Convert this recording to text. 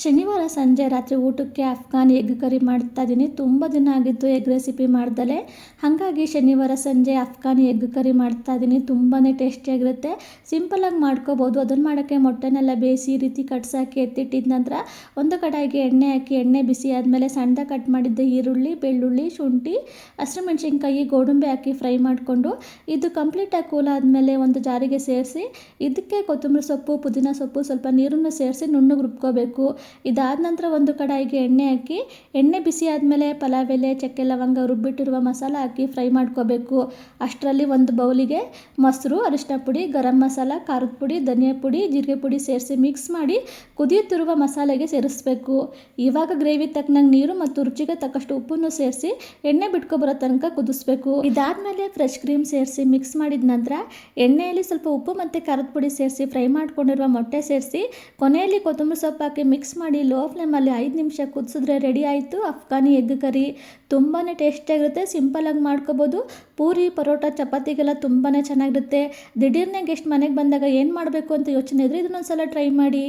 ಶನಿವಾರ ಸಂಜೆ ರಾತ್ರಿ ಊಟಕ್ಕೆ ಅಫ್ಘಾನಿ ಎಗ್ ಕರಿ ಮಾಡ್ತಾ ಇದ್ದೀನಿ. ತುಂಬ ದಿನ ಆಗಿತ್ತು ಎಗ್ ರೆಸಿಪಿ ಮಾಡ್ದಲೇ. ಹಾಗಾಗಿ ಶನಿವಾರ ಸಂಜೆ ಅಫ್ಘಾನಿ ಎಗ್ ಕರಿ ಮಾಡ್ತಾ ಇದ್ದೀನಿ. ತುಂಬಾ ಟೇಸ್ಟಿಯಾಗಿರುತ್ತೆ. ಸಿಂಪಲಾಗಿ ಮಾಡ್ಕೋಬೋದು. ಅದನ್ನು ಮಾಡೋಕ್ಕೆ ಮೊಟ್ಟೆನೆಲ್ಲ ಬೇಯಿಸಿ ಈ ರೀತಿ ಕಟ್ಸಾಕಿ ಎತ್ತಿಟ್ಟಿದ ನಂತರ ಒಂದು ಕಡಾಯಿಗೆ ಎಣ್ಣೆ ಹಾಕಿ ಎಣ್ಣೆ ಬಿಸಿ ಆದಮೇಲೆ ಸಣ್ಣದಾಗಿ ಕಟ್ ಮಾಡಿದ್ದ ಈರುಳ್ಳಿ, ಬೆಳ್ಳುಳ್ಳಿ, ಶುಂಠಿ, ಹಸಿಮೆಣಸಿನ್ಕಾಯಿ, ಗೋಡಂಬಿ ಹಾಕಿ ಫ್ರೈ ಮಾಡಿಕೊಂಡು ಇದು ಕಂಪ್ಲೀಟಾಗಿ ಕೂಲ್ ಆದಮೇಲೆ ಒಂದು ಜಾರಿಗೆ ಸೇರಿಸಿ ಇದಕ್ಕೆ ಕೊತ್ತಂಬರಿ ಸೊಪ್ಪು, ಪುದೀನ ಸೊಪ್ಪು, ಸ್ವಲ್ಪ ನೀರನ್ನು ಸೇರಿಸಿ ನುಣ್ಣಗೆ ರುಬ್ಕೋಬೇಕು. ಇದಾದ ನಂತರ ಒಂದು ಕಡಾಯಿಗೆ ಎಣ್ಣೆ ಹಾಕಿ ಎಣ್ಣೆ ಬಿಸಿ ಆದಮೇಲೆ ಪಲಾವ್ ಎಲೆ, ಚಕ್ಕೆ, ಲವಂಗ, ರುಬ್ಬಿಟ್ಟಿರುವ ಮಸಾಲ ಹಾಕಿ ಫ್ರೈ ಮಾಡ್ಕೋಬೇಕು. ಅಷ್ಟರಲ್ಲಿ ಒಂದು ಬೌಲಿಗೆ ಮೊಸರು, ಅರಿಶಿನ ಪುಡಿ, ಗರಂ ಮಸಾಲ, ಖಾರದ ಪುಡಿ, ಧನಿಯಾ ಪುಡಿ, ಜೀರಿಗೆ ಪುಡಿ ಸೇರಿಸಿ ಮಿಕ್ಸ್ ಮಾಡಿ ಕುದಿಯುತ್ತಿರುವ ಮಸಾಲೆಗೆ ಸೇರಿಸಬೇಕು. ಇವಾಗ ಗ್ರೇವಿ ತಕ್ಕನಂಗೆ ನೀರು ಮತ್ತು ರುಚಿಗೆ ತಕ್ಕಷ್ಟು ಉಪ್ಪನ್ನು ಸೇರಿಸಿ ಎಣ್ಣೆ ಬಿಟ್ಕೊಬರೋ ತನಕ ಕುದಿಸ್ಬೇಕು. ಇದಾದಮೇಲೆ ಫ್ರೆಶ್ ಕ್ರೀಮ್ ಸೇರಿಸಿ ಮಿಕ್ಸ್ ಮಾಡಿದ ನಂತರ ಎಣ್ಣೆಯಲ್ಲಿ ಸ್ವಲ್ಪ ಉಪ್ಪು ಮತ್ತು ಖಾರದ ಪುಡಿ ಸೇರಿಸಿ ಫ್ರೈ ಮಾಡ್ಕೊಂಡಿರುವ ಮೊಟ್ಟೆ ಸೇರಿಸಿ ಕೊನೆಯಲ್ಲಿ ಕೊತ್ತಂಬರಿ ಸೊಪ್ಪು ಹಾಕಿ ಮಿಕ್ಸ್ ಮಾಡಿ ಲೋ ಫ್ಲೇಮಲ್ಲಿ 5 ನಿಮಿಷ ಕುದಿಸಿದ್ರೆ ರೆಡಿ ಆಯಿತು ಅಫ್ಘಾನಿ ಎಗ್ ಕರಿ. ತುಂಬಾ ಟೇಸ್ಟಿಯಾಗಿರುತ್ತೆ. ಸಿಂಪಲಾಗಿ ಮಾಡ್ಕೋಬೋದು. ಪೂರಿ, ಪರೋಟ, ಚಪಾತಿಗೆಲ್ಲ ತುಂಬಾ ಚೆನ್ನಾಗಿರುತ್ತೆ. ದಿಢೀರ್ನೇ ಗೆಸ್ಟ್ ಮನೆಗೆ ಬಂದಾಗ ಏನು ಮಾಡಬೇಕು ಅಂತ ಯೋಚನೆ ಇದ್ದರೆ ಇದನ್ನೊಂದು ಸಲ ಟ್ರೈ ಮಾಡಿ.